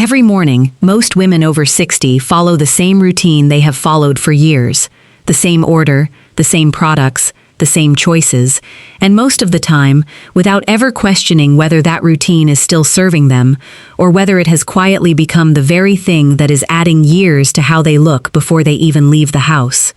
Every morning, most women over 60 follow the same routine they have followed for years. The same order, the same products, the same choices, and most of the time, without ever questioning whether that routine is still serving them, or whether it has quietly become the very thing that is adding years to how they look before they even leave the house.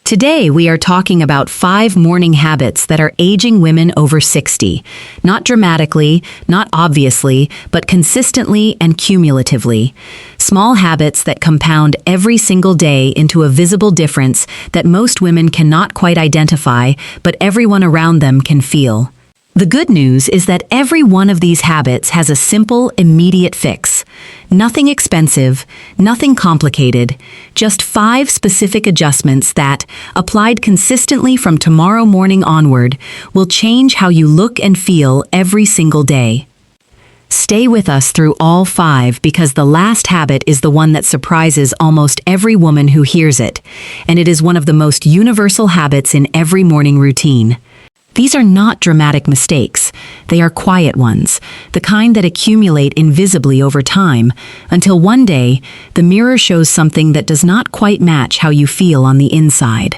Today, we are talking about 5 morning habits that are aging women over 60. Not dramatically, not obviously, but consistently and cumulatively. Small habits that compound every single day into a visible difference that most women cannot quite identify, but everyone around them can feel. The good news is that every one of these habits has a simple, immediate fix. Nothing expensive, nothing complicated, just 5 specific adjustments that, applied consistently from tomorrow morning onward, will change how you look and feel every single day. Stay with us through all 5 because the last habit is the one that surprises almost every woman who hears it, and it is one of the most universal habits in every morning routine. These are not dramatic mistakes. They are quiet ones, the kind that accumulate invisibly over time, until one day, the mirror shows something that does not quite match how you feel on the inside.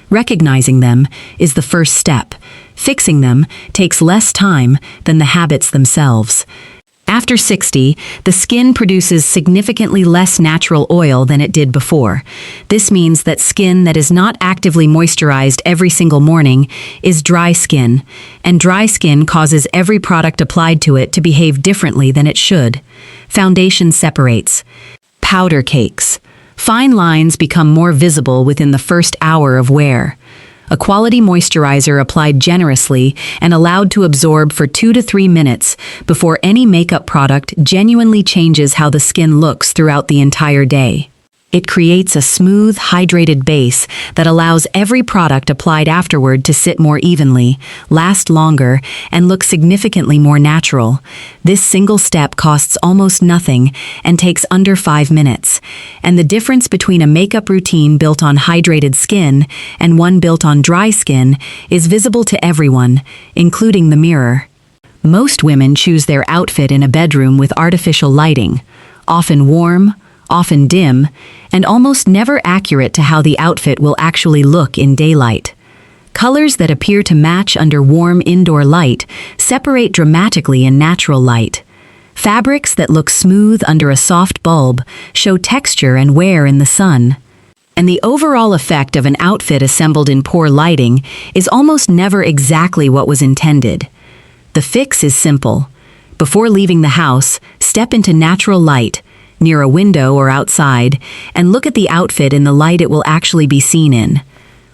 Recognizing them is the first step. Fixing them takes less time than the habits themselves. After 60, the skin produces significantly less natural oil than it did before. This means that skin that is not actively moisturized every single morning is dry skin, and dry skin causes every product applied to it to behave differently than it should. Foundation separates. Powder cakes. Fine lines become more visible within the first hour of wear. A quality moisturizer applied generously and allowed to absorb for 2 to 3 minutes before any makeup product genuinely changes how the skin looks throughout the entire day. It creates a smooth, hydrated base that allows every product applied afterward to sit more evenly, last longer, and look significantly more natural. This single step costs almost nothing and takes under 5 minutes. And the difference between a makeup routine built on hydrated skin and one built on dry skin is visible to everyone, including the mirror. Most women choose their outfit in a bedroom with artificial lighting, often warm, often dim, and almost never accurate to how the outfit will actually look in daylight. Colors that appear to match under warm indoor light separate dramatically in natural light. Fabrics that look smooth under a soft bulb show texture and wear in the sun. And the overall effect of an outfit assembled in poor lighting is almost never exactly what was intended. The fix is simple. Before leaving the house, step into natural light, near a window or outside, and look at the outfit in the light it will actually be seen in.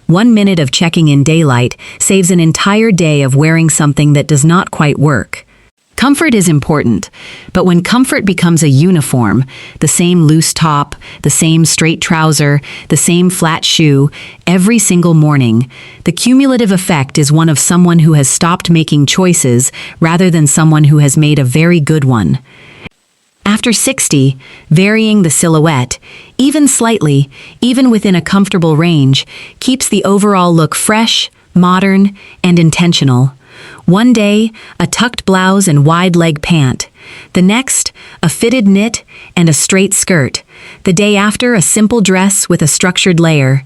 1 minute of checking in daylight saves an entire day of wearing something that does not quite work. Comfort is important, but when comfort becomes a uniform, the same loose top, the same straight trouser, the same flat shoe, every single morning, the cumulative effect is one of someone who has stopped making choices rather than someone who has made a very good one. After 60, varying the silhouette, even slightly, even within a comfortable range, keeps the overall look fresh, modern, and intentional. One day, a tucked blouse and wide leg pant. The next, a fitted knit and a straight skirt. The day after, a simple dress with a structured layer.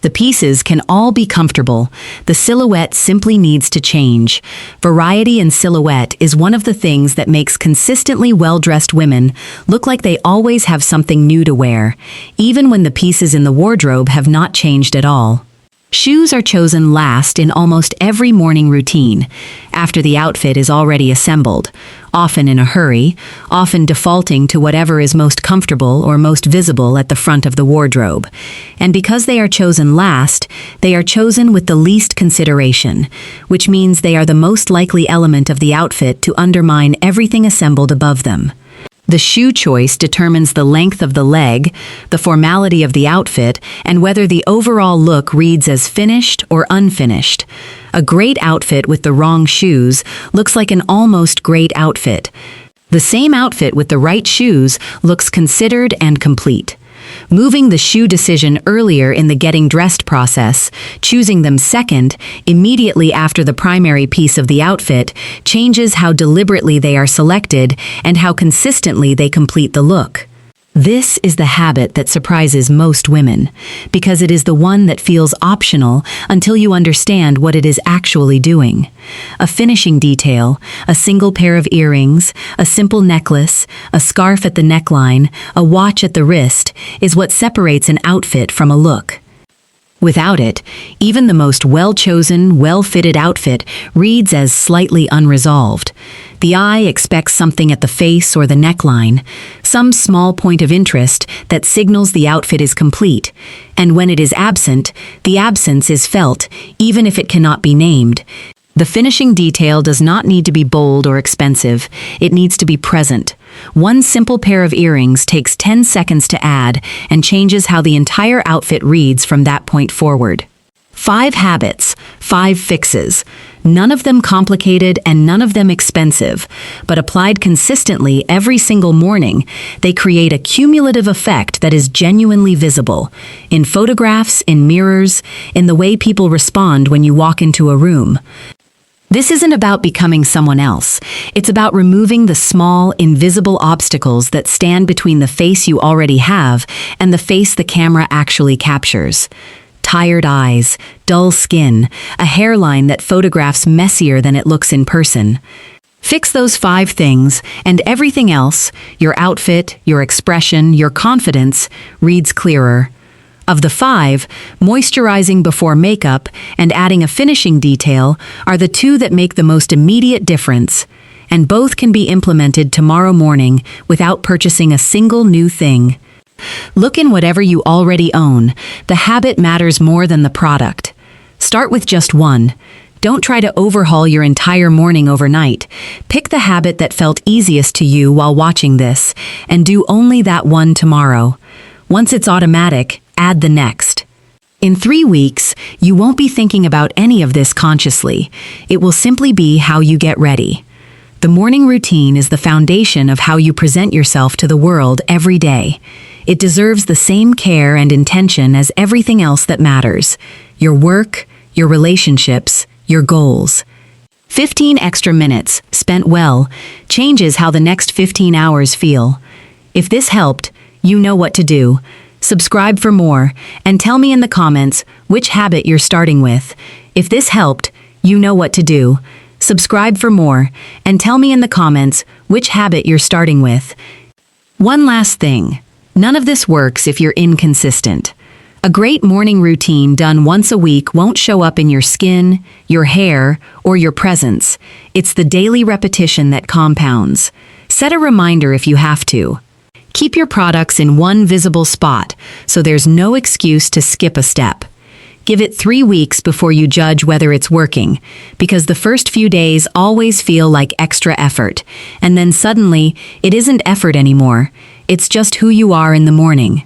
The pieces can all be comfortable. The silhouette simply needs to change. Variety in silhouette is one of the things that makes consistently well-dressed women look like they always have something new to wear, even when the pieces in the wardrobe have not changed at all. Shoes are chosen last in almost every morning routine, after the outfit is already assembled, often in a hurry, often defaulting to whatever is most comfortable or most visible at the front of the wardrobe. And because they are chosen last, they are chosen with the least consideration, which means they are the most likely element of the outfit to undermine everything assembled above them. The shoe choice determines the length of the leg, the formality of the outfit, and whether the overall look reads as finished or unfinished. A great outfit with the wrong shoes looks like an almost great outfit. The same outfit with the right shoes looks considered and complete. Moving the shoe decision earlier in the getting dressed process, choosing them second, immediately after the primary piece of the outfit, changes how deliberately they are selected and how consistently they complete the look. This is the habit that surprises most women, because it is the one that feels optional until you understand what it is actually doing. A finishing detail, a single pair of earrings, a simple necklace, a scarf at the neckline, a watch at the wrist, is what separates an outfit from a look. Without it, even the most well-chosen, well-fitted outfit reads as slightly unresolved. The eye expects something at the face or the neckline, some small point of interest that signals the outfit is complete, and when it is absent, the absence is felt, even if it cannot be named. The finishing detail does not need to be bold or expensive, it needs to be present. One simple pair of earrings takes 10 seconds to add and changes how the entire outfit reads from that point forward. 5 habits, 5 fixes. None of them complicated and none of them expensive, but applied consistently every single morning, they create a cumulative effect that is genuinely visible. In photographs, in mirrors, in the way people respond when you walk into a room. This isn't about becoming someone else. It's about removing the small, invisible obstacles that stand between the face you already have and the face the camera actually captures. Tired eyes, dull skin, a hairline that photographs messier than it looks in person. Fix those 5 things, and everything else, your outfit, your expression, your confidence, reads clearer. Of the 5, moisturizing before makeup and adding a finishing detail are the 2 that make the most immediate difference, and both can be implemented tomorrow morning without purchasing a single new thing. Look in whatever you already own. The habit matters more than the product. Start with just one. Don't try to overhaul your entire morning overnight. Pick the habit that felt easiest to you while watching this, and do only that one tomorrow. Once it's automatic, add the next. In 3 weeks, you won't be thinking about any of this consciously. It will simply be how you get ready. The morning routine is the foundation of how you present yourself to the world every day. It deserves the same care and intention as everything else that matters: your work, your relationships, your goals. 15 extra minutes, spent well, changes how the next 15 hours feel. If this helped, you know what to do. Subscribe for more, and tell me in the comments which habit you're starting with. If this helped, you know what to do. Subscribe for more, and tell me in the comments which habit you're starting with. One last thing. None of this works if you're inconsistent. A great morning routine done once a week won't show up in your skin, your hair, or your presence. It's the daily repetition that compounds. Set a reminder if you have to. Keep your products in one visible spot, so there's no excuse to skip a step. Give it 3 weeks before you judge whether it's working, because the first few days always feel like extra effort, and then suddenly, it isn't effort anymore. It's just who you are in the morning.